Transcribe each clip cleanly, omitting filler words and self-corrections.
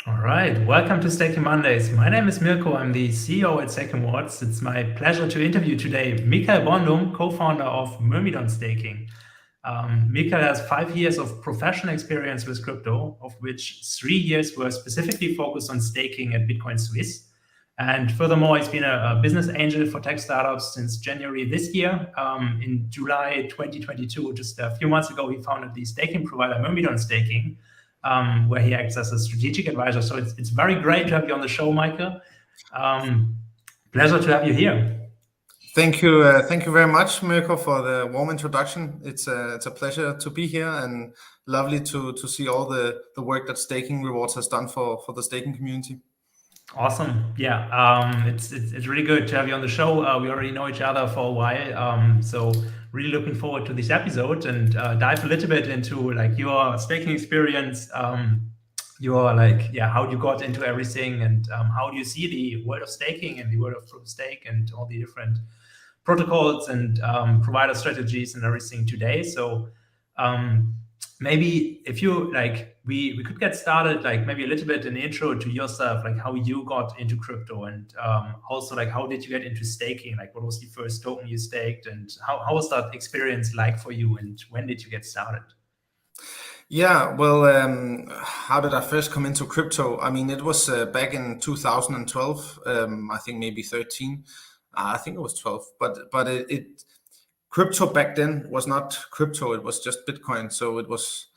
All right, welcome to Staking Mondays. My name is Mirko. I'm the CEO at Staking Awards. It's my pleasure to interview today Mikael Bondum, co-founder of Myrmidon Staking. Mikael has 5 years of professional experience with crypto, of which 3 years were specifically focused on staking at Bitcoin Suisse. And furthermore, he's been a business angel for tech startups since January this year. In July 2022, just a few months ago, he founded the staking provider Myrmidon Staking, where he acts as a strategic advisor. So it's very great to have you on the show, Michael. Pleasure to have you here. Thank you very much, Mirko, for the warm introduction. It's a pleasure to be here and lovely to see all the work that Staking Rewards has done for the staking community. Awesome. Yeah, it's really good to have you on the show. We already know each other for a while, so really looking forward to this episode and dive a little bit into like your staking experience, how you got into everything, and how do you see the world of staking and the world of proof of stake and all the different protocols and provider strategies and everything today. So maybe if you like, we could get started, like maybe a little bit an intro to yourself, like how you got into crypto, and also like how did you get into staking? Like what was the first token you staked, and how was that experience like for you, and when did you get started? Yeah, well, how did I first come into crypto? I mean, it was back in 2012. I think maybe 13. I think it was 12. But crypto back then was not crypto. It was just Bitcoin. So it was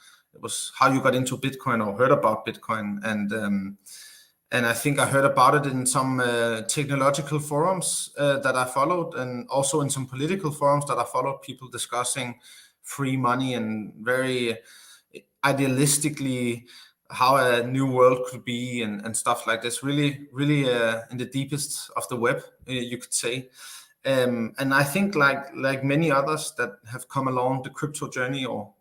how you got into Bitcoin or heard about Bitcoin, and I think I heard about it in some technological forums that I followed, and also in some political forums that I followed. People discussing free money and very idealistically how a new world could be and stuff like this. Really in the deepest of the web, you could say. And I think like many others that have come along the crypto journey, or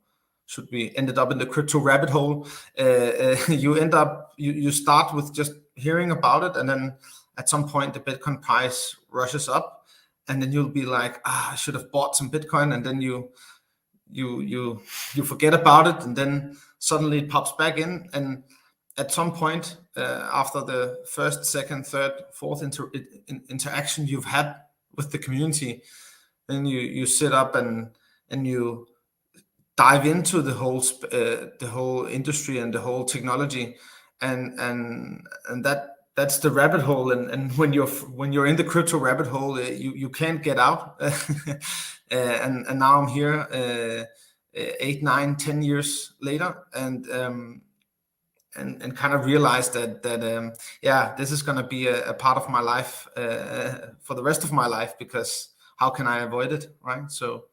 should be ended up in the crypto rabbit hole, you start with just hearing about it, and then at some point the Bitcoin price rushes up, and then you'll be like, I should have bought some Bitcoin, and then you forget about it, and then suddenly it pops back in, and at some point after the first, second, third, fourth interaction you've had with the community, then you sit up and you dive into the whole industry and the whole technology, and that's the rabbit hole, and when you're in the crypto rabbit hole, you can't get out. And now I'm here 8, 9, 10 years later, and kind of realized that this is going to be a part of my life for the rest of my life, because how can I avoid it, right? So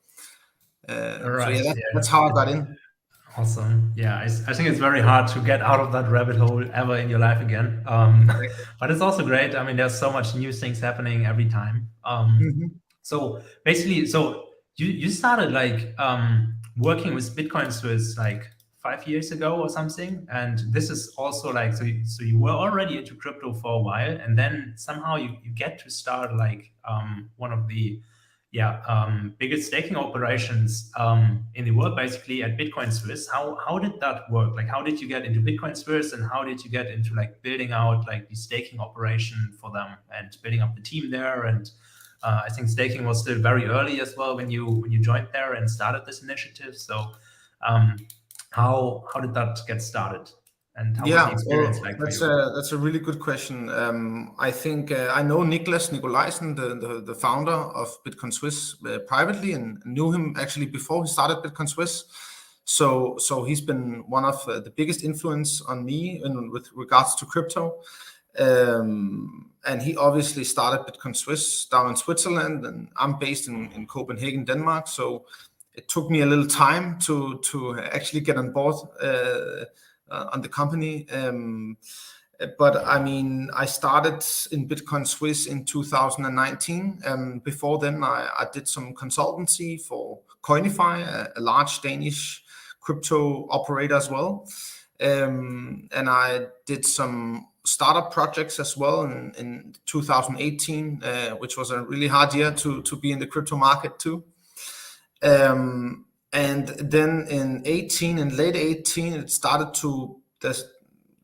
that's how I got in. Awesome. Yeah, I think it's very hard to get out of that rabbit hole ever in your life again. But it's also great. I mean, there's so much new things happening every time. So basically, you started like working with Bitcoin Suisse like 5 years ago or something, and this is also like so you were already into crypto for a while, and then somehow you get to start like one of the biggest staking operations in the world, basically at Bitcoin Suisse. How did that work? Like, how did you get into Bitcoin Suisse, and how did you get into like building out like the staking operation for them and building up the team there? And I think staking was still very early as well when you joined there and started this initiative. So how did that get started? And how was the experience like for you? That's a really good question. I think I know Niklas Nikolajsen, the founder of Bitcoin Suisse, privately, and knew him actually before he started Bitcoin Suisse. So he's been one of the biggest influence on me with regards to crypto. And he obviously started Bitcoin Suisse down in Switzerland, and I'm based in Copenhagen, Denmark. So it took me a little time to actually get on board on the company. But I mean, I started in Bitcoin Suisse in 2019. Before then, I did some consultancy for Coinify, a large Danish crypto operator as well. And I did some startup projects as well in 2018, which was a really hard year to be in the crypto market too. And then in late 18, it started to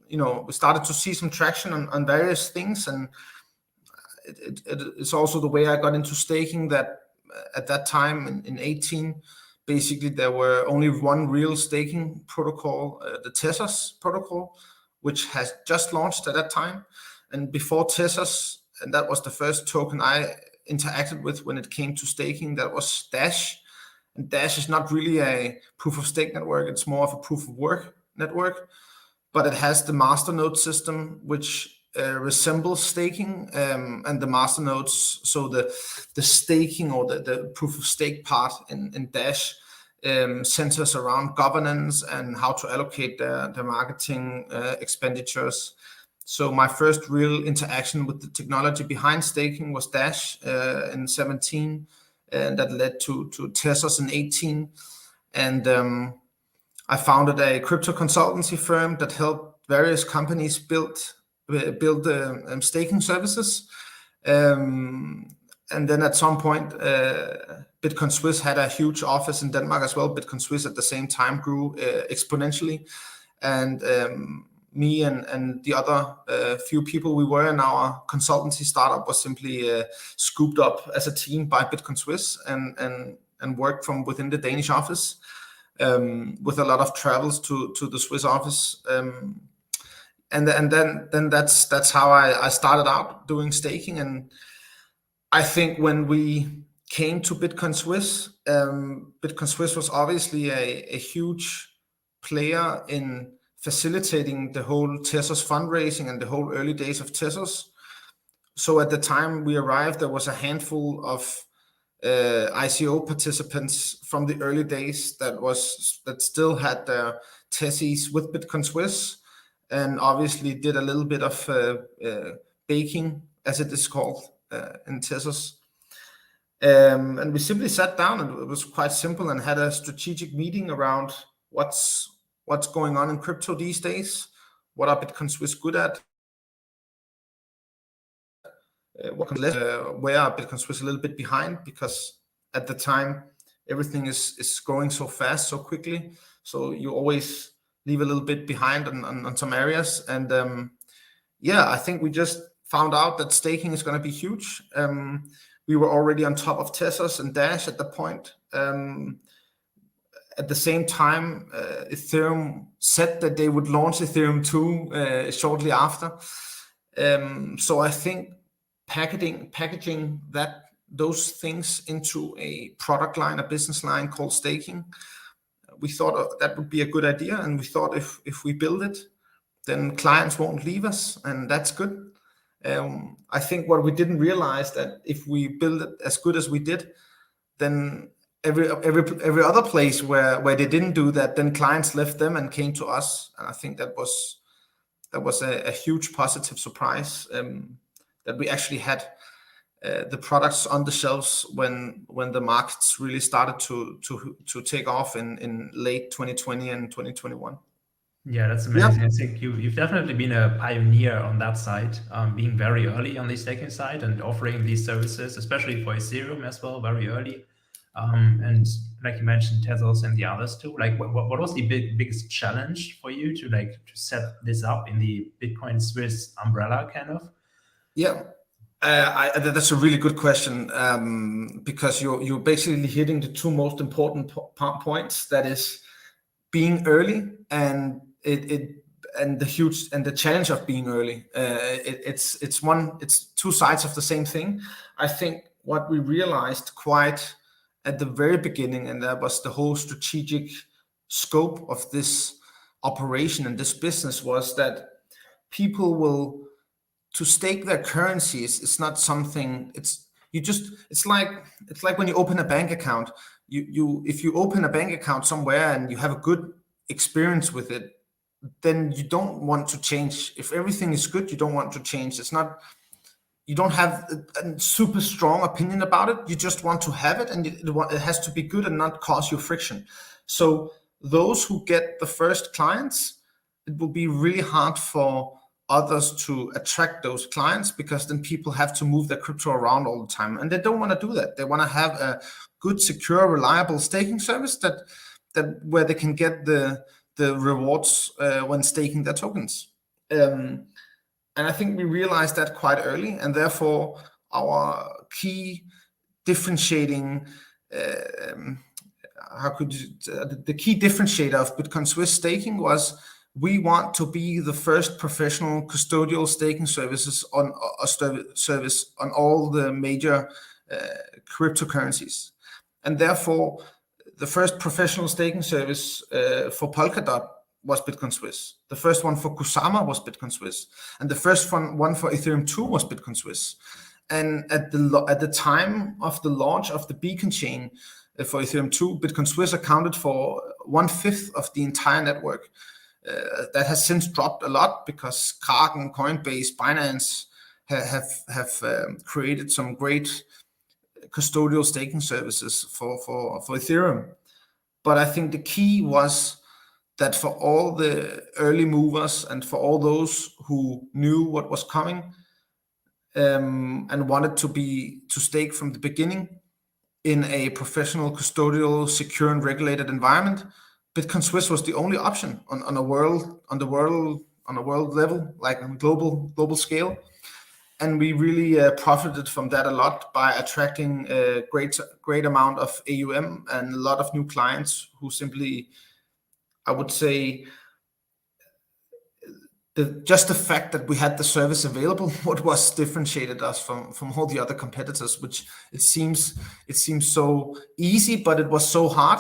we started to see some traction on various things, and it's also the way I got into staking. That at that time in 18, basically there were only one real staking protocol, the Tezos protocol, which has just launched at that time. And before Tezos, and that was the first token I interacted with when it came to staking, that was Dash. And Dash is not really a proof of stake network, it's more of a proof of work network, but it has the masternode system, which resembles staking, and the masternodes. So the staking or the proof of stake part in Dash centers around governance and how to allocate the marketing expenditures. So my first real interaction with the technology behind staking was Dash in 17, and that led to Tezos in 18. And I founded a crypto consultancy firm that helped various companies build staking services. And then at some point, Bitcoin Suisse had a huge office in Denmark as well. Bitcoin Suisse at the same time grew exponentially. And me and the other few people we were in our consultancy startup was simply scooped up as a team by Bitcoin Suisse and worked from within the Danish office, with a lot of travels to the Swiss office. And then that's how I started out doing staking. And I think when we came to Bitcoin Suisse, Bitcoin Suisse was obviously a huge player in facilitating the whole Tezos fundraising and the whole early days of Tezos. So at the time we arrived, there was a handful of ICO participants from the early days that still had their Tezos with Bitcoin Suisse, and obviously did a little bit of baking, as it is called in Tezos. And we simply sat down, and it was quite simple, and had a strategic meeting around what's going on in crypto these days, what are Bitcoin Suisse good at, where are Bitcoin Suisse a little bit behind, because at the time everything is growing so fast, so quickly, so you always leave a little bit behind on some areas. And I think we just found out that staking is going to be huge. We were already on top of Tezos and Dash at the point. At the same time, Ethereum said that they would launch Ethereum 2 shortly after. So I think packaging those things into a product line, a business line called staking, we thought that would be a good idea. And we thought if we build it, then clients won't leave us, and that's good. I think what we didn't realize, that if we build it as good as we did, then every other place where they didn't do that, then clients left them and came to us. And I think that was a huge positive surprise, that we actually had the products on the shelves when the markets really started to take off in late 2020 and 2021. Yeah, that's amazing. I think you've definitely been a pioneer on that side, being very early on the staking side and offering these services, especially for Ethereum as well, very early. And like you mentioned, Tezos and the others too. Like, what was the biggest challenge for you to set this up in the Bitcoin Swiss umbrella, kind of? Yeah, that's a really good question, because you're basically hitting the two most important points. That is being early and the challenge of being early. It's two sides of the same thing. I think what we realized quite at the very beginning, and that was the whole strategic scope of this operation and this business, was that people will, to stake their currencies, it's not something, it's like when you open a bank account, if you open a bank account somewhere and you have a good experience with it, then you don't want to change. If everything is good, you don't want to change. You don't have a super strong opinion about it. You just want to have it, and it has to be good and not cause you friction. So those who get the first clients, it will be really hard for others to attract those clients, because then people have to move their crypto around all the time, and they don't want to do that. They want to have a good, secure, reliable staking service that where they can get the rewards when staking their tokens. And I think we realized that quite early, and therefore our key differentiating, the key differentiator of Bitcoin Swiss staking was we want to be the first professional custodial staking services on a service on all the major cryptocurrencies, and therefore the first professional staking service for Polkadot was Bitcoin Suisse. The first one for Kusama was Bitcoin Suisse, and the first one for Ethereum 2 was Bitcoin Suisse. And at the time of the launch of the beacon chain for Ethereum 2, Bitcoin Suisse accounted for 1/5 of the entire network. That has since dropped a lot because Kraken, Coinbase, Binance have created some great custodial staking services for Ethereum. But I think the key was that for all the early movers and for all those who knew what was coming and wanted to stake from the beginning in a professional, custodial, secure and regulated environment, Bitcoin Suisse was the only option on a world level, like on a global scale. And we really profited from that a lot by attracting a great amount of AUM and a lot of new clients who simply, I would say, just the fact that we had the service available, what was differentiated us from all the other competitors, which it seems so easy, but it was so hard.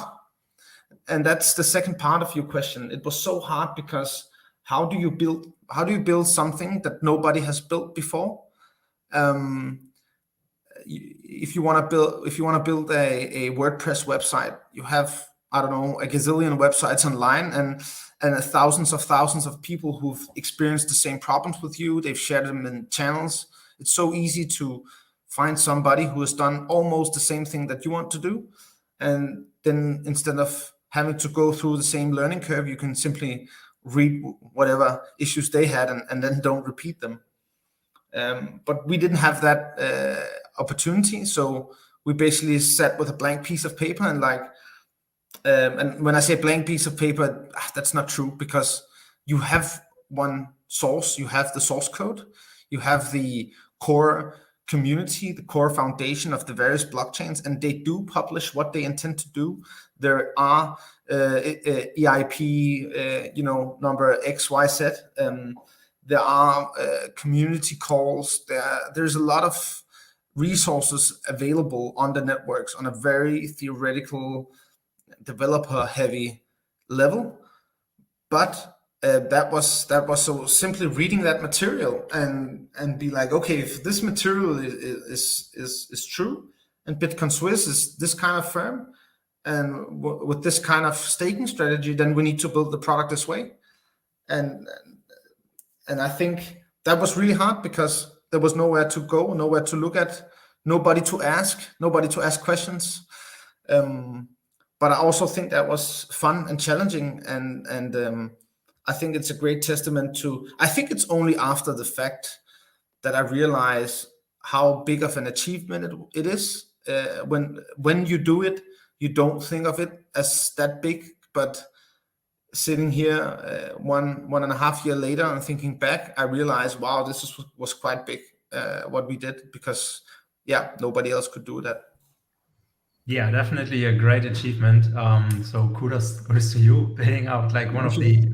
And that's the second part of your question. It was so hard because how do you build something that nobody has built before? If you want to build a WordPress website, you have, I don't know, a gazillion websites online and thousands of people who've experienced the same problems with you. They've shared them in channels. It's so easy to find somebody who has done almost the same thing that you want to do, and then instead of having to go through the same learning curve, you can simply read whatever issues they had and then don't repeat them. But we didn't have that opportunity, so we basically sat with a blank piece of paper and when I say blank piece of paper, that's not true, because you have one source, you have the source code, you have the core community, the core foundation of the various blockchains, and they do publish what they intend to do. There are EIP, number XYZ. There are community calls. There's a lot of resources available on the networks on a very theoretical, developer-heavy level. But that was so simply reading that material and be like, okay, if this material is true, and Bitcoin Suisse is this kind of firm, and with this kind of staking strategy, then we need to build the product this way. And I think that was really hard because there was nowhere to go, nowhere to look at, nobody to ask questions. But I also think that was fun and challenging, and I think it's a great testament to. I think it's only after the fact that I realize how big of an achievement it is. When you do it, you don't think of it as that big, but sitting here 1.5 years later and thinking back, I realized, wow, this was quite big what we did, because nobody else could do that. Yeah, definitely a great achievement. So kudos to you, building out like one of the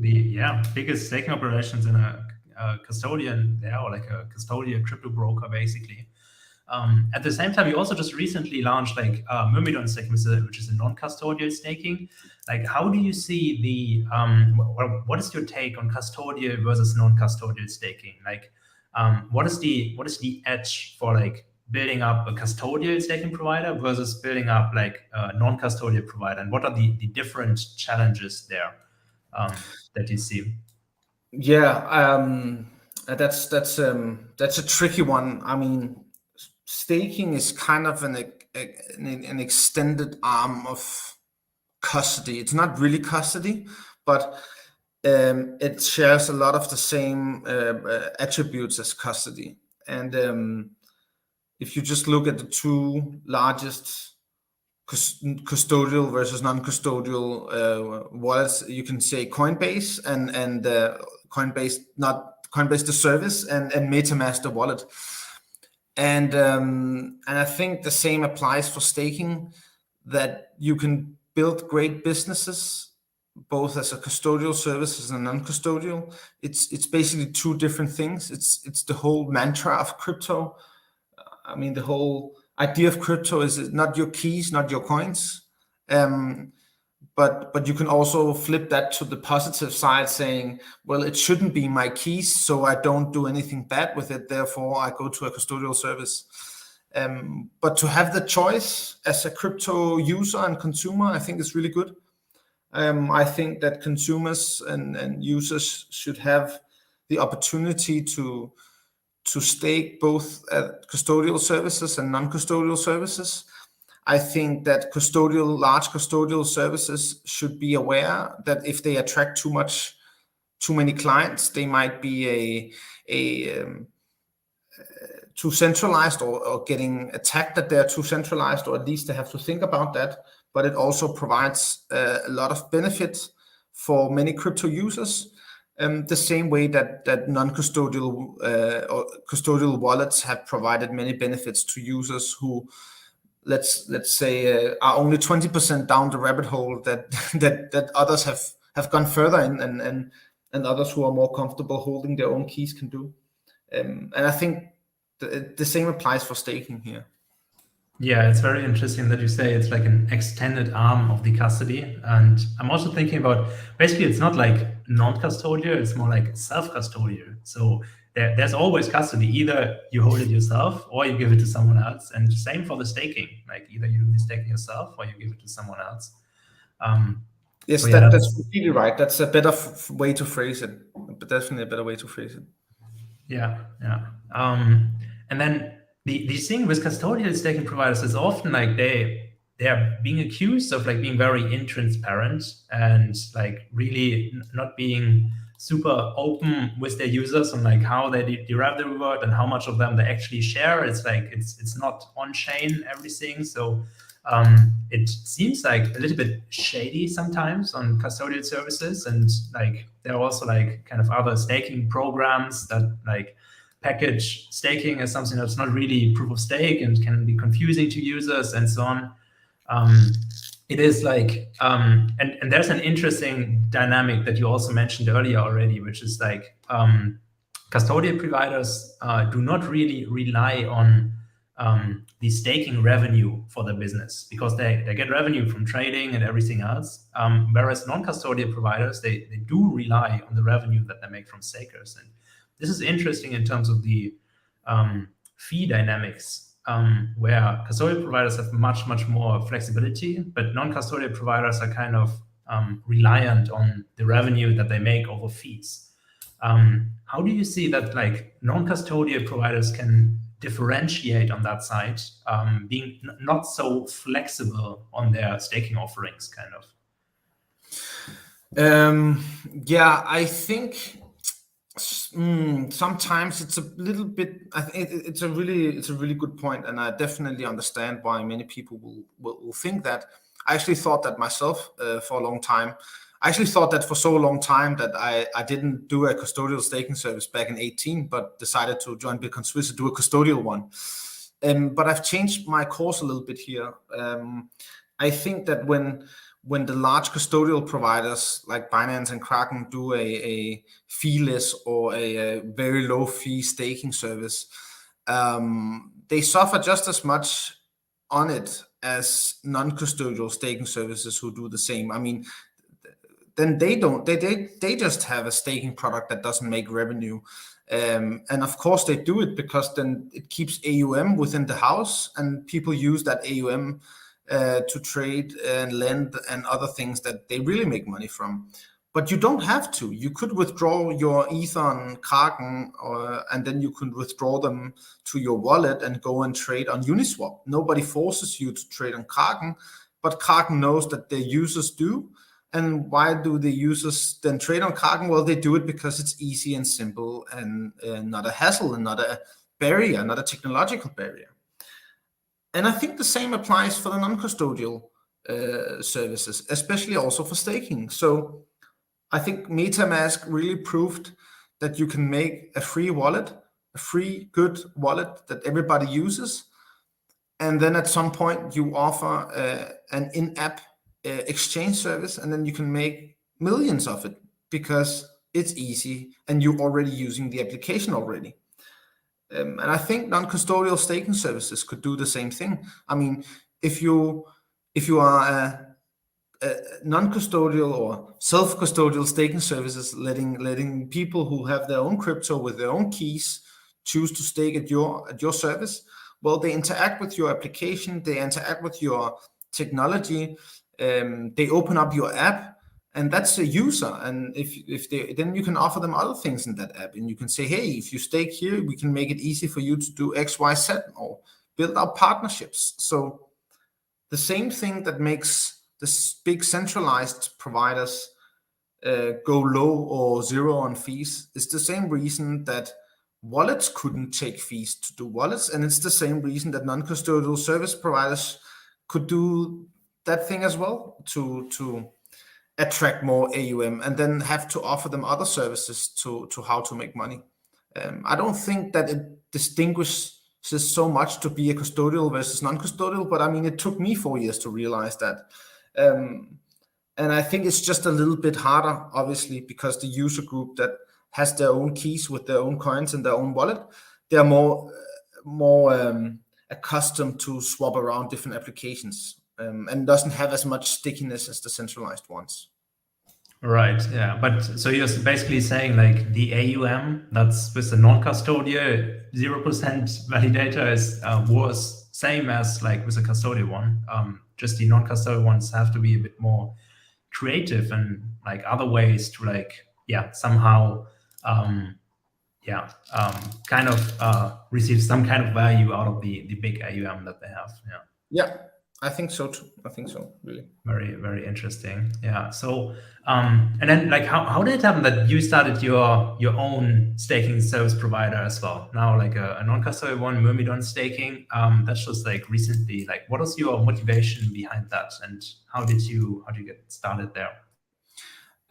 biggest staking operations in a custodian there, or like a custodian crypto broker, basically. At the same time, you also just recently launched like Myrmidon staking, which is a non-custodial staking. Like, how do you see the what is your take on custodial versus non-custodial staking? Like, what is the edge for like building up a custodial staking provider versus building up like a non-custodial provider, and what are the different challenges there that you see? Yeah, that's a tricky one. I mean, staking is kind of an extended arm of custody. It's not really custody, but it shares a lot of the same attributes as custody. And if you just look at the two largest custodial versus non-custodial wallets, you can say Coinbase and Coinbase, not Coinbase the service, and MetaMask the wallet. And I think the same applies for staking, that you can build great businesses both as a custodial service and a non-custodial. It's basically two different things. It's the whole mantra of crypto. I mean, the whole idea of crypto is not your keys, not your coins. But you can also flip that to the positive side, saying, well, it shouldn't be my keys, so I don't do anything bad with it. Therefore, I go to a custodial service. But to have the choice as a crypto user and consumer, I think is really good. I think that consumers and users should have the opportunity to stake both at custodial services and non-custodial services. I think that large custodial services should be aware that if they attract too many clients, they might be too centralized or getting attacked that they're too centralized, or at least they have to think about that. But it also provides a lot of benefit for many crypto users, the same way that non-custodial or custodial wallets have provided many benefits to users who, let's say, are only 20% down the rabbit hole that others have gone further in, and others who are more comfortable holding their own keys can do. And I think the same applies for staking here. Yeah, it's very interesting that you say it's like an extended arm of the custody. And I'm also thinking about, basically, it's not like non-custodial, it's more like self-custodial. So there's always custody. Either you hold it yourself or you give it to someone else. And same for the staking. Like either you do the staking yourself or you give it to someone else. Yes, so yeah, that's completely right. That's a better way to phrase it. But definitely a better way to phrase it. Yeah, yeah. And then the thing with custodial staking providers is often like they're being accused of like being very intransparent and like really not being super open with their users on like how they derive the reward and how much of them they actually share. It's like it's not on chain everything. So it seems like a little bit shady sometimes on custodial services, and like there are also like kind of other staking programs that like package staking as something that's not really proof of stake and can be confusing to users and so on. It is like, and there's an interesting dynamic that you also mentioned earlier already, which is like custodial providers do not really rely on the staking revenue for their business, because they get revenue from trading and everything else. Whereas non-custodial providers, they do rely on the revenue that they make from stakers. And this is interesting in terms of the fee dynamics, where custodial providers have much more flexibility, but non-custodial providers are kind of reliant on the revenue that they make over fees. How do you see that like non-custodial providers can differentiate on that side, being not so flexible on their staking offerings, kind of? Yeah, I think sometimes it's a little bit. I think it's a really good point, and I definitely understand why many people will think that. I actually thought that myself for a long time. I actually thought that for so long time that I didn't do a custodial staking service back in 2018, but decided to join Bitcoin Suisse and do a custodial one. But I've changed my course a little bit here. I think that when the large custodial providers like Binance and Kraken do a feeless or a very low fee staking service, they suffer just as much on it as non-custodial staking services who do the same. I mean, then they just have a staking product that doesn't make revenue. And of course they do it because then it keeps AUM within the house, and people use that AUM to trade and lend and other things that they really make money from. But you don't have to. You could withdraw your Ether on Kraken, and then you could withdraw them to your wallet and go and trade on Uniswap. Nobody forces you to trade on Kraken, but Kraken knows that their users do. And why do the users then trade on Kraken? Well, they do it because it's easy and simple and not a hassle and not a barrier, not a technological barrier. And I think the same applies for the non-custodial services, especially also for staking. So I think MetaMask really proved that you can make a free wallet, a free good wallet that everybody uses, and then at some point you offer an in-app exchange service, and then you can make millions of it because it's easy and you're already using the application already. And I think non-custodial staking services could do the same thing. I mean, if you are a non-custodial or self-custodial staking services, letting people who have their own crypto with their own keys choose to stake at your service, well, they interact with your application, they interact with your technology, they open up your app, and that's a user. And if they, then you can offer them other things in that app, and you can say, hey, if you stake here, we can make it easy for you to do X, Y, Z, or build out partnerships. So the same thing that makes the big centralized providers go low or zero on fees is the same reason that wallets couldn't take fees to do wallets, and it's the same reason that non-custodial service providers could do that thing as well, to attract more AUM and then have to offer them other services to how to make money. I don't think that it distinguishes so much to be a custodial versus non-custodial, but I mean, it took me 4 years to realize that. And I think it's just a little bit harder, obviously, because the user group that has their own keys with their own coins and their own wallet, they're more accustomed to swap around different applications, and doesn't have as much stickiness as the centralized ones. Right. Yeah. But so you're basically saying like the AUM that's with the non-custodial 0% validator is was same as like with a custodial one. Just the non-custodial ones have to be a bit more creative and like other ways to like, yeah, somehow, kind of receive some kind of value out of the big AUM that they have. Yeah. Yeah, I think so too. I think so, really. Very, very interesting. Yeah. So, and then like, how did it happen that you started your own staking service provider as well? Now, like a non-custodial one, Myrmidon staking. That's just like recently. Like, what was your motivation behind that, and how did you get started there?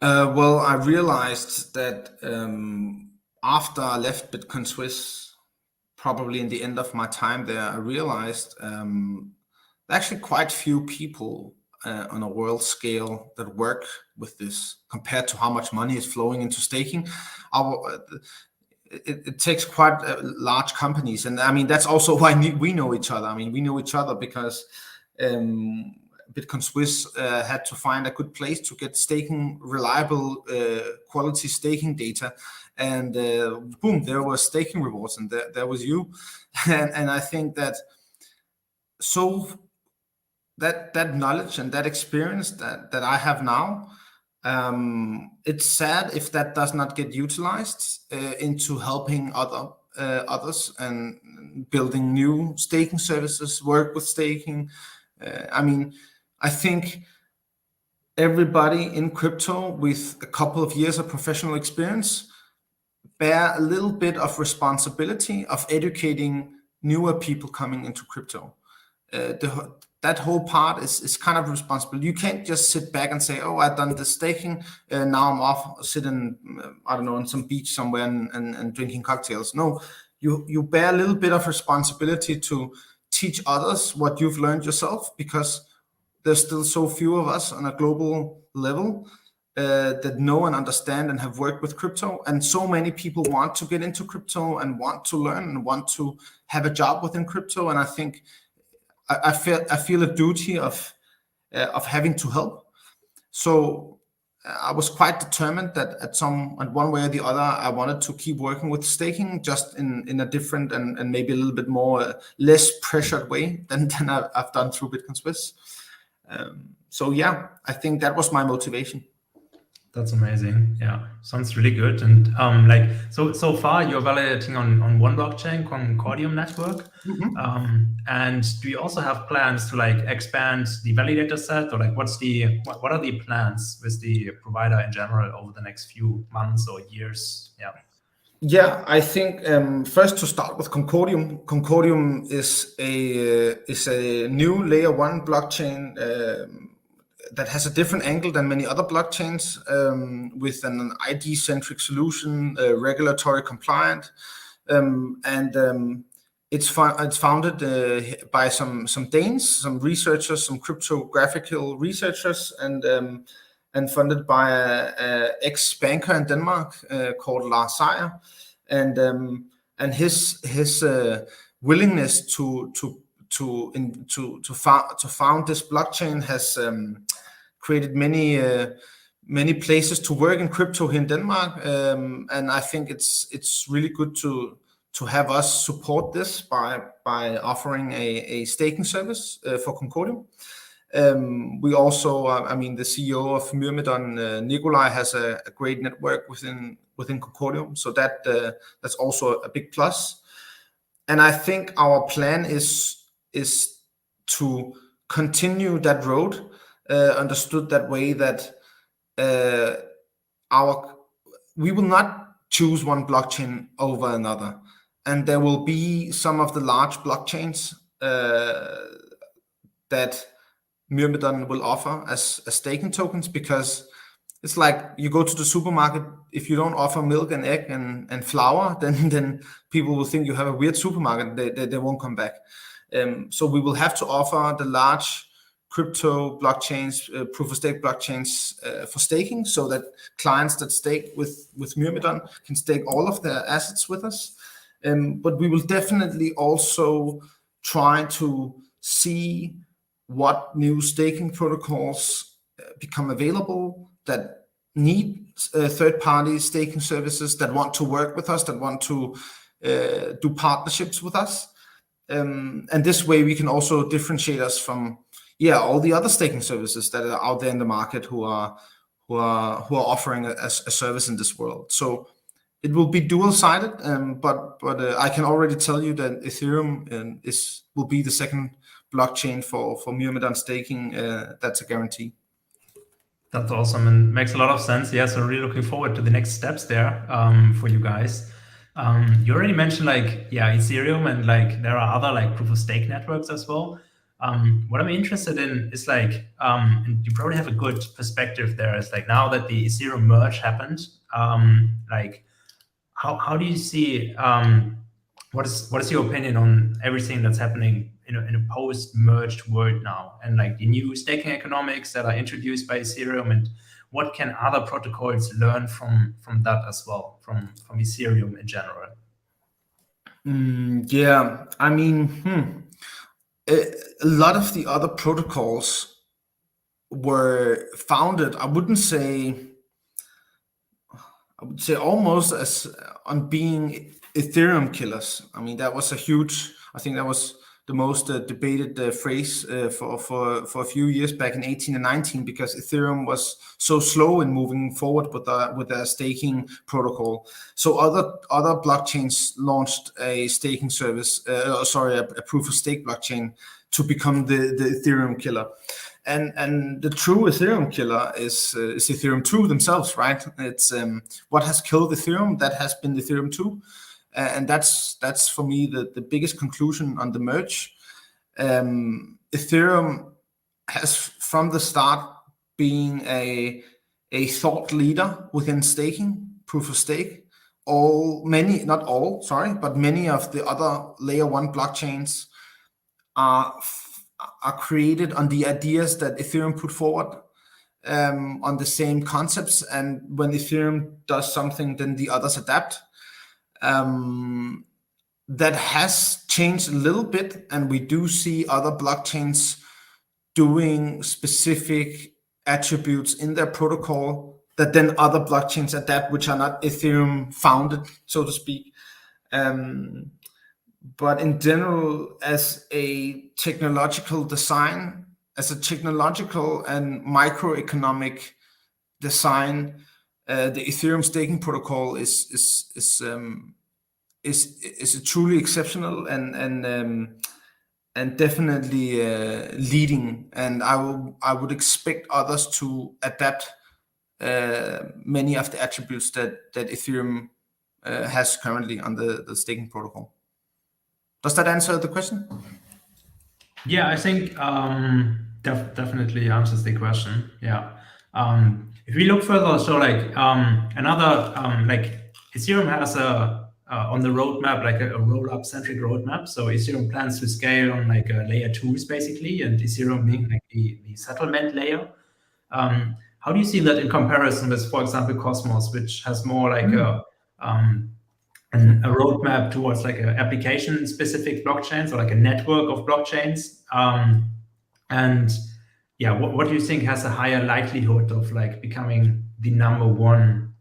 Well, I realized that after I left Bitcoin Suisse, probably in the end of my time there, I realized actually quite few people on a world scale that work with this compared to how much money is flowing into staking. It takes quite large companies, and I mean that's also why we know each other. I mean, we know each other because Bitcoin Suisse had to find a good place to get staking, reliable quality staking data, and boom, there was staking rewards, and there was you. And I think that that knowledge and that experience that I have now, it's sad if that does not get utilized into helping others and building new staking services, work with staking. I mean, I think everybody in crypto with a couple of years of professional experience bear a little bit of responsibility of educating newer people coming into crypto. That whole part is kind of responsible. You can't just sit back and say, oh, I've done the staking, now I'm off sitting, I don't know, on some beach somewhere and drinking cocktails. No, you bear a little bit of responsibility to teach others what you've learned yourself, because there's still so few of us on a global level that know and understand and have worked with crypto. And so many people want to get into crypto and want to learn and want to have a job within crypto. And I think I feel a duty of having to help. So I was quite determined that at one way or the other, I wanted to keep working with staking, just in a different and maybe a little bit more less pressured way than I've done through Bitcoin Suisse. So yeah, I think that was my motivation. That's amazing. Yeah, sounds really good. And like so far you're validating on one blockchain, Concordium network. Mm-hmm. And do you also have plans to like expand the validator set, or like what are the plans with the provider in general over the next few months or years? Yeah. Yeah, I think first to start with Concordium. Concordium is a new layer one blockchain that has a different angle than many other blockchains, with an ID-centric solution, regulatory compliant, and it's founded by some Danes, some researchers, some cryptographical researchers, and funded by a ex-banker in Denmark called Lars Seier, and his willingness to found this blockchain has created many places to work in crypto here in Denmark, and I think it's really good to have us support this by offering a staking service for Concordium. We also, the CEO of Myrmidon, Nikolai, has a great network within Concordium, so that's also a big plus. And I think our plan is to continue that road, understood that way, that we will not choose one blockchain over another, and there will be some of the large blockchains that Myrmidon will offer as staking tokens, because it's like you go to the supermarket. If you don't offer milk and egg and flour, then people will think you have a weird supermarket. They won't come back. So we will have to offer the large crypto blockchains, proof of stake blockchains for staking, so that clients that stake with Myrmidon can stake all of their assets with us. But we will definitely also try to see what new staking protocols become available that need third-party staking services, that want to work with us, that want to do partnerships with us. And this way we can also differentiate us from all the other staking services that are out there in the market who are offering a service in this world. So it will be dual-sided, but I can already tell you that Ethereum will be the second blockchain for Myrmidon staking. That's a guarantee. That's awesome and makes a lot of sense. Yeah, so really looking forward to the next steps there for you guys. You already mentioned Ethereum, and there are other proof of stake networks as well. What I'm interested in is and you probably have a good perspective there, is now that the Ethereum merge happened, how do you see, what is your opinion on everything that's happening in a post-merged world now, and the new staking economics that are introduced by Ethereum, and what can other protocols learn from that as well, from Ethereum in general? A lot of the other protocols were founded, I would say almost as on being Ethereum killers. That was I think that was the most debated phrase for a few years back in 18 and 19, because Ethereum was so slow in moving forward with their staking protocol. So other blockchains launched a staking service, a proof of stake blockchain to become the Ethereum killer. And the true Ethereum killer is Ethereum 2 themselves, right? It's what has killed Ethereum, that has been Ethereum 2. And that's for me the biggest conclusion on the merge. Ethereum has from the start been a thought leader within staking, proof of stake. Many of the other layer 1 blockchains are created on the ideas that Ethereum put forward, on the same concepts. And when Ethereum does something, then the others adapt. That has changed a little bit, and we do see other blockchains doing specific attributes in their protocol that then other blockchains adapt, which are not Ethereum founded, so to speak. But in general, as a technological design, as a technological and microeconomic design, the Ethereum staking protocol is truly exceptional and definitely leading. And I would expect others to adapt many of the attributes that Ethereum has currently on the staking protocol. Does that answer the question? Yeah, I think definitely answers the question. Yeah. If we look further, so like another like Ethereum has a on the roadmap like a roll-up centric roadmap. So Ethereum plans to scale on like layer 2s basically, and Ethereum being like the settlement layer. How do you see that in comparison with, for example, Cosmos, which has more like a roadmap towards like an application-specific blockchain, so like a network of blockchains? And yeah, what do you think has a higher likelihood of like becoming the number one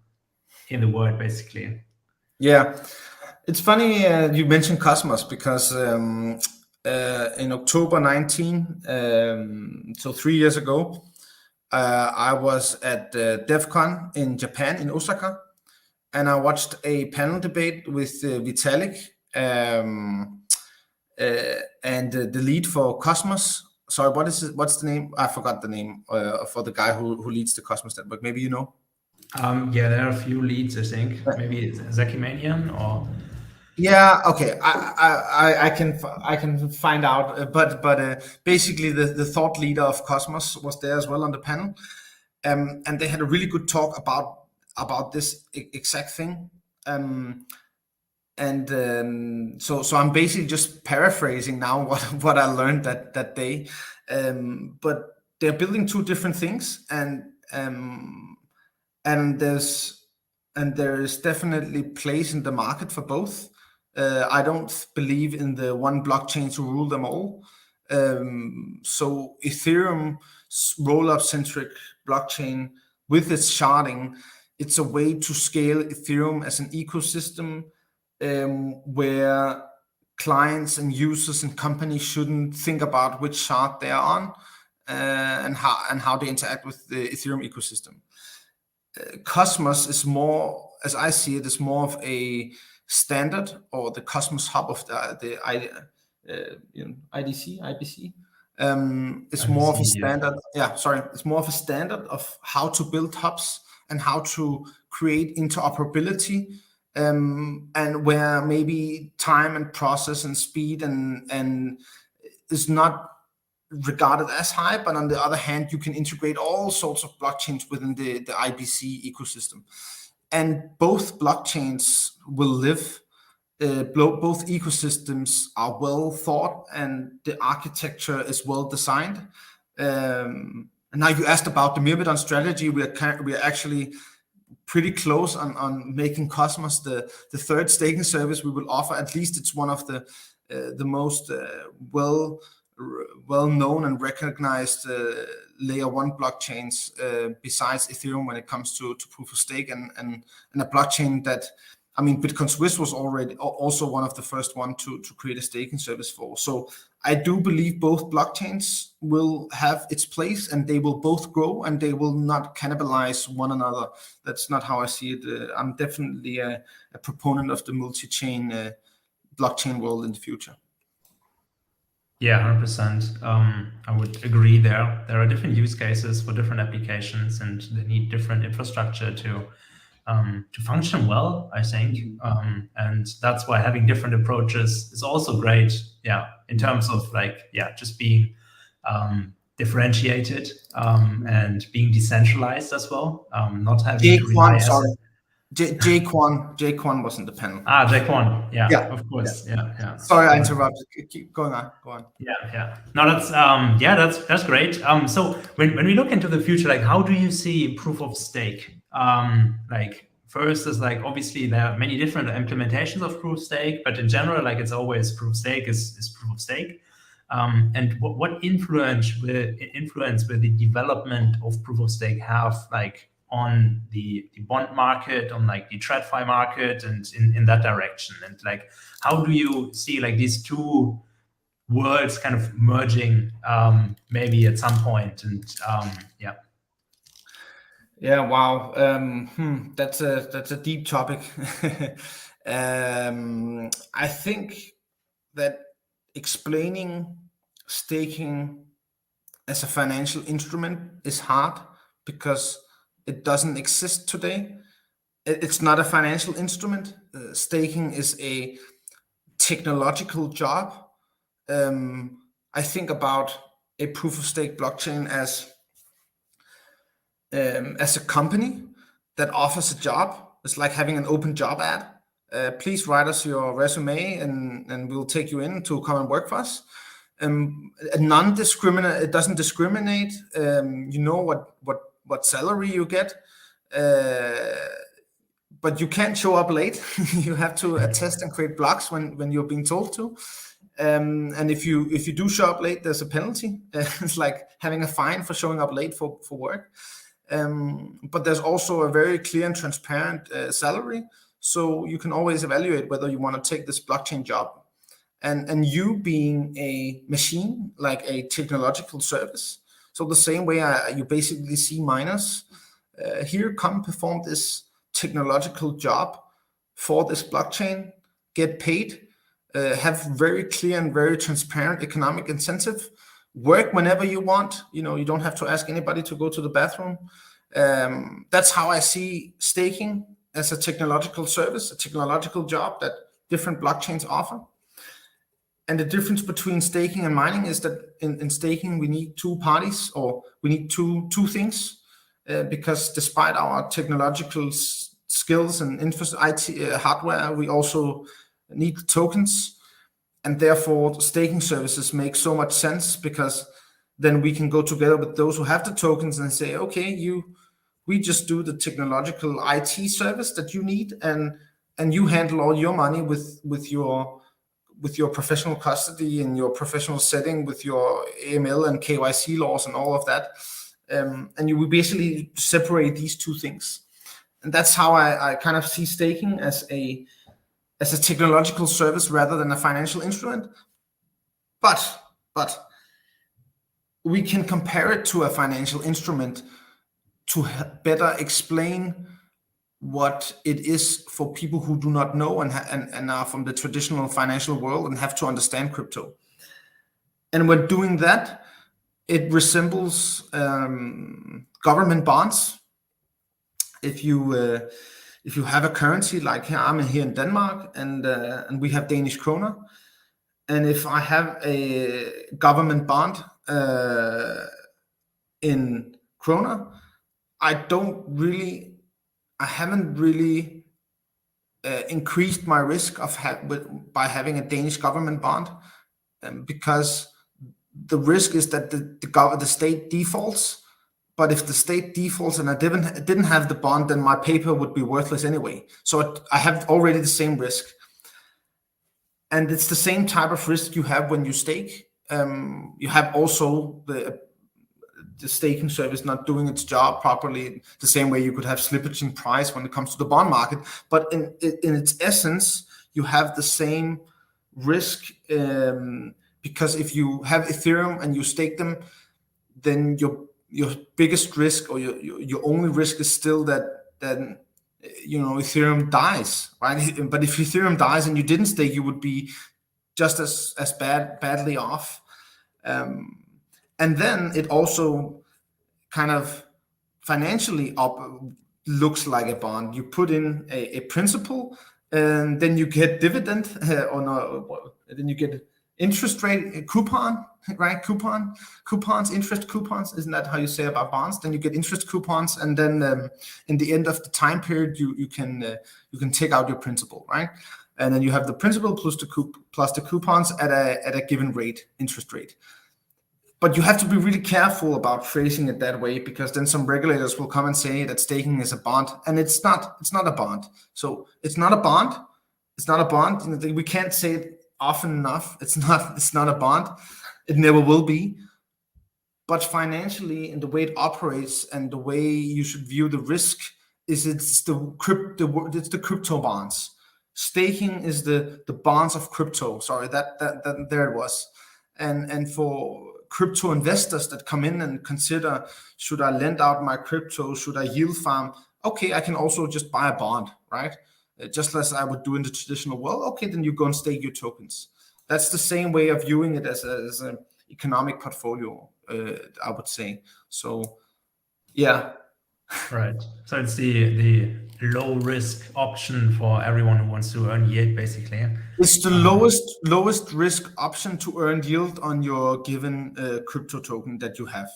in the world, basically? Yeah, it's funny you mentioned Cosmos because in October 19, so 3 years ago, I was at DEF CON in Japan, in Osaka, and I watched a panel debate with Vitalik and the lead for Cosmos. Sorry, what's the name? I forgot the name for the guy who leads the Cosmos network. Maybe you know? Yeah, there are a few leads, I think. Maybe Zaki Manian or... Yeah, okay. I can find out, but basically the thought leader of Cosmos was there as well on the panel, and they had a really good talk about this exact thing. So I'm basically just paraphrasing now what I learned that day. But they're building two different things, and there is definitely place in the market for both. I don't believe in the one blockchain to rule them all. So Ethereum roll-up centric blockchain with its sharding, it's a way to scale Ethereum as an ecosystem where clients and users and companies shouldn't think about which shard they are on and how they interact with the Ethereum ecosystem. Cosmos is more, as I see it, is more of a standard, or the Cosmos hub of the IDC, IBC. It's more of a standard. Yeah, sorry. It's more of a standard of how to build hubs and how to create interoperability, and where maybe time and process and speed and is not regarded as high, but on the other hand, you can integrate all sorts of blockchains within the IBC ecosystem, and both blockchains will live. Both ecosystems are well thought, and the architecture is well designed. And now you asked about the Myrmidon strategy. We are actually pretty close on making Cosmos the third staking service we will offer. At least it's one of the most well known and recognized layer one blockchains besides Ethereum when it comes to proof of stake, and a blockchain that, I mean, Bitcoin Suisse was already also one of the first one to create a staking service for. So I do believe both blockchains will have its place, and they will both grow, and they will not cannibalize one another. That's not how I see it. I'm definitely a proponent of the multi-chain blockchain world in the future. Yeah, 100%. I would agree there. There are different use cases for different applications, and they need different infrastructure to function well, I think. And that's why having different approaches is also great. Yeah, in terms of like, yeah, just being differentiated and being decentralized as well. Not having to rely. Jaquan was in the panel. Jaquan. Yeah, of course. Yeah. Sorry, I interrupted. Keep going on. Go on. Yeah. No, that's great. So when we look into the future, like, how do you see proof of stake? Like, first is like, obviously there are many different implementations of proof of stake, but in general, like, it's always proof of stake is proof of stake. And what influence will the development of proof of stake have, like, on the bond market, on like the TradFi market, and in that direction? And like, how do you see like these two worlds kind of merging maybe at some point? And wow, that's a deep topic. I think that explaining staking as a financial instrument is hard because it doesn't exist today. It's not a financial instrument. Staking is a technological job. I think about a proof of stake blockchain as a company that offers a job. It's like having an open job ad. Please write us your resume and we'll take you in to come and work for us. Non-discriminate, it doesn't discriminate. You know what salary you get, but you can't show up late. You have to attest and create blocks when you're being told to. And if you do show up late, there's a penalty. It's like having a fine for showing up late for work. But there's also a very clear and transparent salary, so you can always evaluate whether you want to take this blockchain job. And you being a machine, like a technological service, so the same way you basically see miners here come perform this technological job for this blockchain, get paid, have very clear and very transparent economic incentive, work whenever you want. You don't have to ask anybody to go to the bathroom. That's how I see staking, as a technological service, a technological job that different blockchains offer. And the difference between staking and mining is that in staking we need two parties, or we need two things, because despite our technological skills and IT hardware, we also need tokens. And therefore staking services make so much sense, because then we can go together with those who have the tokens and say, okay, we just do the technological IT service that you need, and you handle all your money with your professional custody and your professional setting, with your AML and KYC laws and all of that. And you will basically separate these two things. And that's how I kind of see staking as a technological service rather than a financial instrument. But we can compare it to a financial instrument to better explain what it is for people who do not know and are from the traditional financial world and have to understand crypto. And when doing that, it resembles government bonds. If you have a currency, like I'm here in Denmark, and we have Danish kroner, and if I have a government bond in kroner, I haven't really increased my risk by having a Danish government bond, because the risk is that the state defaults. But if the state defaults and I didn't have the bond, then my paper would be worthless anyway. So I have already the same risk. And it's the same type of risk you have when you stake. You have also the staking service not doing its job properly, the same way you could have slippage in price when it comes to the bond market. But in its essence, you have the same risk, because if you have Ethereum and you stake them, then your biggest risk, or your only risk, is still that Ethereum dies, right? But if Ethereum dies and you didn't stake, you would be just as badly off. And then it also kind of financially looks like a bond. You put in a principal, and then you get dividend, then you get interest rate, coupon, right? Coupons, interest coupons. Isn't that how you say about bonds? Then you get interest coupons, and then in the end of the time period, you can take out your principal, right? And then you have the principal plus the coupons at a given rate, interest rate. But you have to be really careful about phrasing it that way, because then some regulators will come and say that staking is a bond, and it's not. It's not a bond. So it's not a bond. It's not a bond. We can't say it often enough. It's not a bond. It never will be. But financially, in the way it operates and the way you should view the risk, it's the crypto bonds. Staking is the bonds of crypto. Sorry, that there it was. And for crypto investors that come in and consider, should I lend out my crypto? Should I yield farm? Okay, I can also just buy a bond, right? Just as I would do in the traditional world. Okay, then you go and stake your tokens. That's the same way of viewing it as an economic portfolio, I would say. So, yeah. Right. So it's the low risk option for everyone who wants to earn yield, basically. It's the lowest risk option to earn yield on your given crypto token that you have.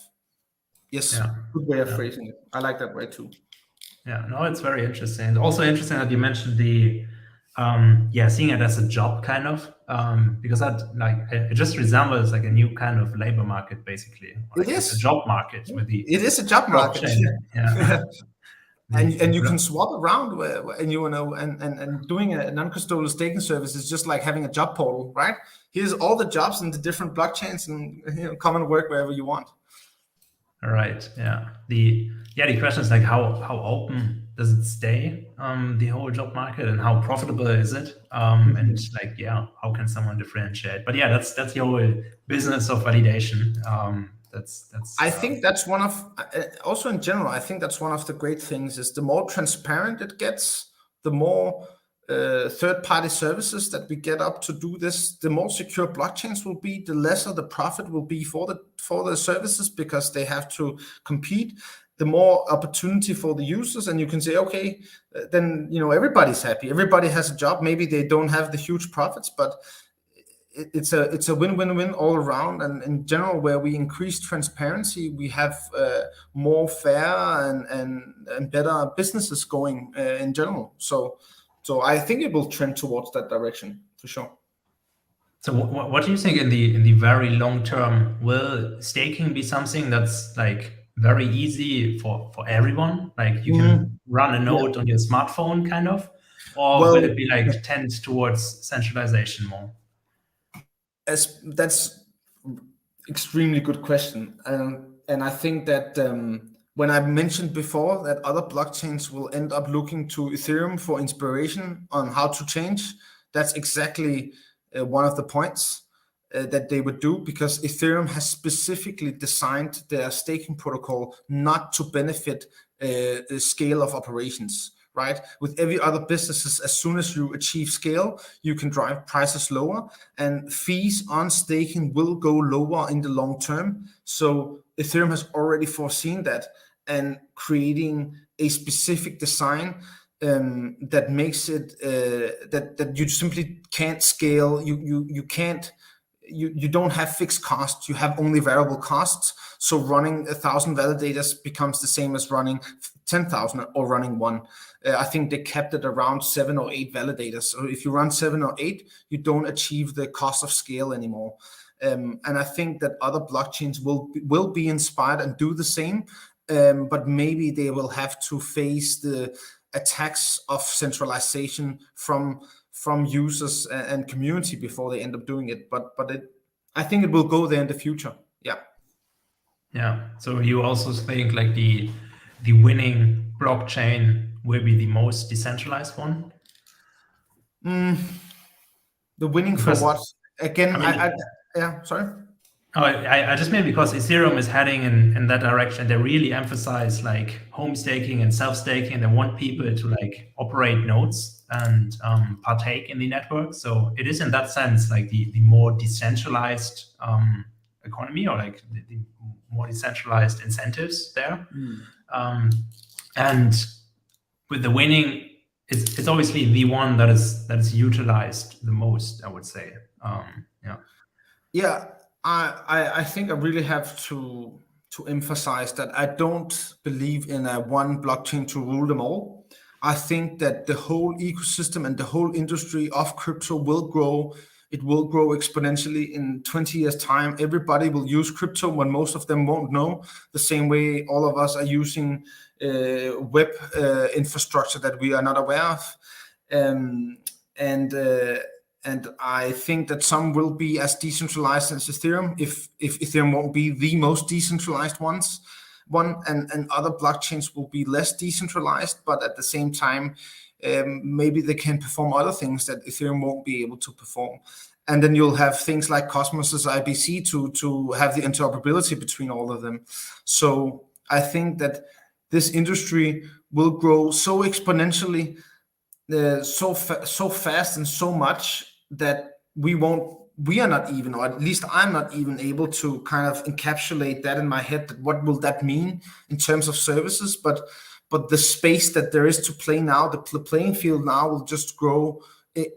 Yes, good way of phrasing it. I like that way too. Yeah, no, it's very interesting. And also interesting that you mentioned the seeing it as a job kind of, because it just resembles like a new kind of labor market, basically. Like It is a job market with the It is a job market. Yeah. And you can swap around and and doing a non-custodial staking service is just like having a job portal, right? Here's all the jobs in the different blockchains, and come and work wherever you want. All right. Yeah. The question is like how open does it stay, the whole job market, and how profitable is it? And like, how can someone differentiate? But that's the whole business of validation. I think that's one of, also in general, I think that's one of the great things is the more transparent it gets, the more third-party services that we get up to do this, the more secure blockchains will be, the lesser the profit will be for the services, because they have to compete. The more opportunity for the users, and you can say, okay, then everybody's happy. Everybody has a job. Maybe they don't have the huge profits, but it's a win-win-win all around. And in general, where we increase transparency, we have more fair and better businesses going in general. So I think it will trend towards that direction for sure. So what do you think in the very long term? Will staking be something that's like very easy for everyone? Like you can run a node on your smartphone kind of, or will it be like tend towards centralization more? That's extremely good question. And I think that when I mentioned before that other blockchains will end up looking to Ethereum for inspiration on how to change, that's exactly one of the points that they would do, because Ethereum has specifically designed their staking protocol not to benefit the scale of operations, right? With every other businesses, as soon as you achieve scale, you can drive prices lower, and fees on staking will go lower in the long term. So Ethereum has already foreseen that and creating a specific design that makes it that you simply can't scale. You don't have fixed costs, you have only variable costs. So running 1,000 validators becomes the same as running 10,000 or running one. I think they kept it around 7 or 8 validators. So if you run 7 or 8, you don't achieve the cost of scale anymore. And I think that other blockchains will be inspired and do the same, but maybe they will have to face the attacks of centralization from users and community before they end up doing it. But I think it will go there in the future. Yeah. So you also think like the winning blockchain will be the most decentralized one? The winning for what? Again, sorry. Oh, I just mean because Ethereum is heading in that direction. They really emphasize like home staking and self-staking, and they want people to like operate nodes and partake in the network. So it is in that sense like the more decentralized economy, or like the more decentralized incentives there. And with the winning, it's obviously the one that is utilized the most, I would say. I think I really have to emphasize that I don't believe in a one blockchain to rule them all. I think that the whole ecosystem and the whole industry of crypto will grow. It will grow exponentially. In 20 years' time, everybody will use crypto when most of them won't know, the same way all of us are using web infrastructure that we are not aware of. And I think that some will be as decentralized as Ethereum, if Ethereum won't be the most decentralized one, and other blockchains will be less decentralized, but at the same time, maybe they can perform other things that Ethereum won't be able to perform. And then you'll have things like Cosmos's IBC to have the interoperability between all of them. So I think that this industry will grow so exponentially, so fast and so much that we are not even, or at least I'm not even able to kind of encapsulate that in my head, that what will that mean in terms of services. But but the space that there is to play now, the playing field now will just grow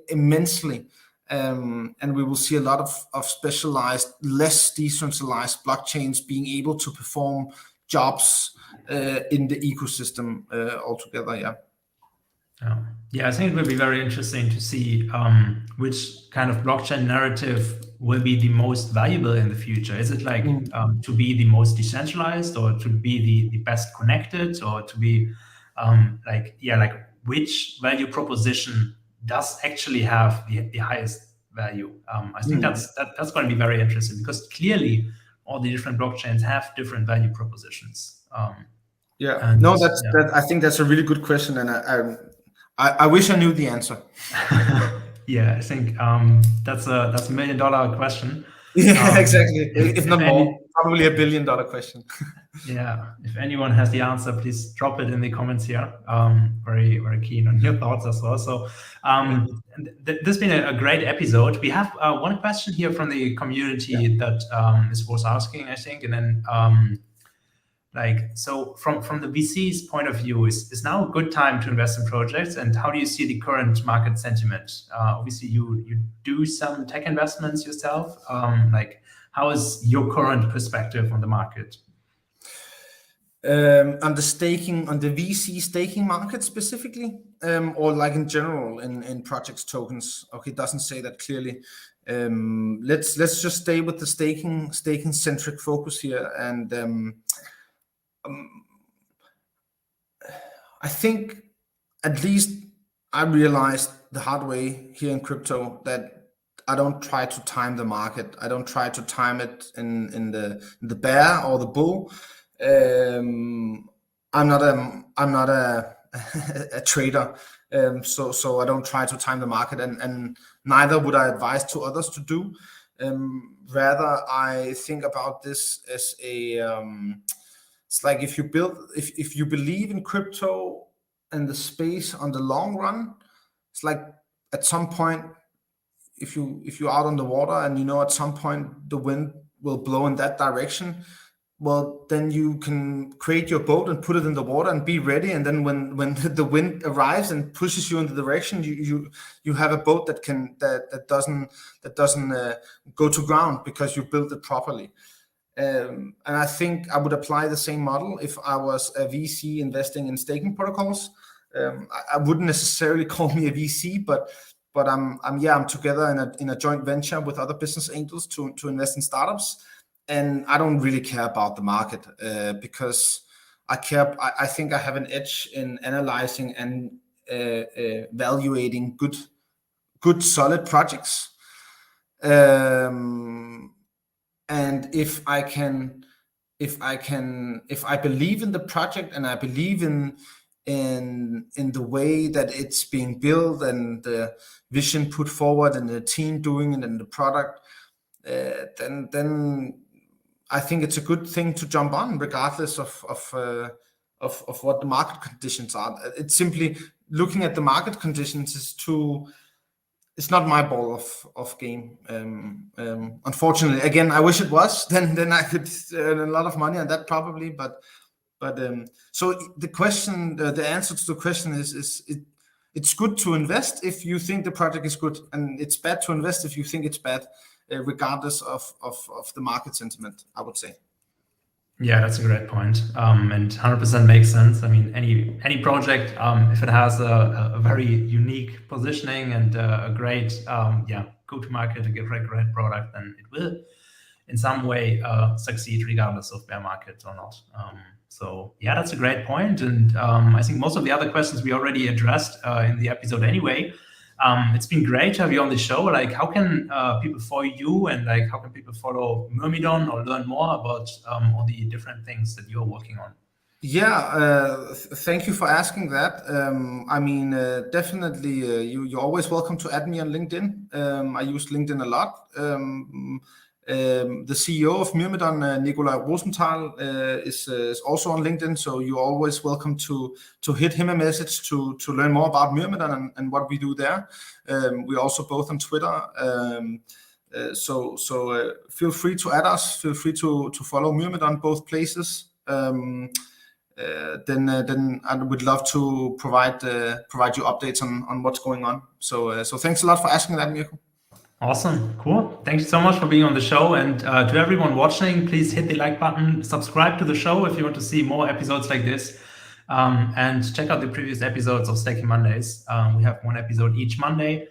immensely. And we will see a lot of specialized, less decentralized blockchains being able to perform jobs in the ecosystem altogether. Yeah, I think it will be very interesting to see which kind of blockchain narrative will be the most valuable in the future. Is it like to be the most decentralized, or to be the best connected, or to be like which value proposition does actually have the highest value? I think that's going to be very interesting, because clearly all the different blockchains have different value propositions. I think that's a really good question, and I wish I knew the answer. Yeah, I think that's a $1 million question. Yeah, exactly. If not more, probably $1 billion question. Yeah, if anyone has the answer, please drop it in the comments here. Very, very keen on your thoughts as well. So this has been a great episode. We have one question here from the community that was asking, I think, and then so from the VC's point of view, is now a good time to invest in projects, and how do you see the current market sentiment? Obviously, you do some tech investments yourself. How is your current perspective on the market? On the VC staking market specifically, or like in general in projects tokens? Okay, it doesn't say that clearly. Let's just stay with the staking centric focus here, and I think at least I realized the hard way here in crypto that I don't try to time the market. I don't try to time it in the bear or the bull. I'm not a trader, so I don't try to time the market, and neither would I advise to others to do. Rather, I think about this as it's like if you believe in crypto and the space on the long run, it's like at some point, if you're out on the water and at some point the wind will blow in that direction, well, then you can create your boat and put it in the water and be ready. And then when the wind arrives and pushes you in the direction, you have a boat that doesn't go to ground because you built it properly. And I think I would apply the same model if I was a VC investing in staking protocols. I wouldn't necessarily call me a VC, but I'm together in a joint venture with other business angels to invest in startups. And I don't really care about the market because I think I have an edge in analyzing and evaluating good solid projects. And if I believe in the project and I believe in the way that it's being built and the vision put forward and the team doing it and the product, then I think it's a good thing to jump on, regardless of what the market conditions are. It's simply looking at the market conditions it's not my ball of game. Unfortunately, again, I wish it was. Then I could earn a lot of money on that probably. But so the answer to the question is it's good to invest if you think the project is good, and it's bad to invest if you think it's bad, regardless of the market sentiment, I would say. Yeah, that's a great point, and 100% makes sense. I mean, any project, if it has a very unique positioning and a great go-to-market, a great product, then it will in some way succeed regardless of bear market or not. So yeah, that's a great point, and I think most of the other questions we already addressed in the episode anyway. It's been great to have you on the show. Like, how can people follow you, and like, how can people follow Myrmidon or learn more about all the different things that you're working on? Yeah, thank you for asking that. I mean, definitely, you're always welcome to add me on LinkedIn. I use LinkedIn a lot. The CEO of Myrmidon, Nikolaj Rosenthal, is also on LinkedIn, so you're always welcome to hit him a message to learn more about Myrmidon and what we do there. We're also both on Twitter, so feel free to add us. Feel free to follow Myrmidon both places. then I would love to provide you updates on what's going on. So thanks a lot for asking that, Mirko. Awesome. Cool. Thank you so much for being on the show. And to everyone watching, please hit the like button, subscribe to the show if you want to see more episodes like this. And check out the previous episodes of Staking Mondays. We have one episode each Monday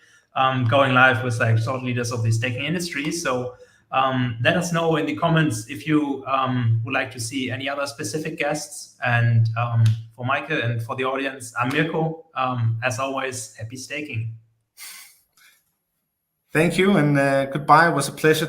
going live with like thought leaders of the staking industry. So let us know in the comments if you would like to see any other specific guests. And for Mikael and for the audience, I'm Mirko. As always, happy staking. Thank you and goodbye. It was a pleasure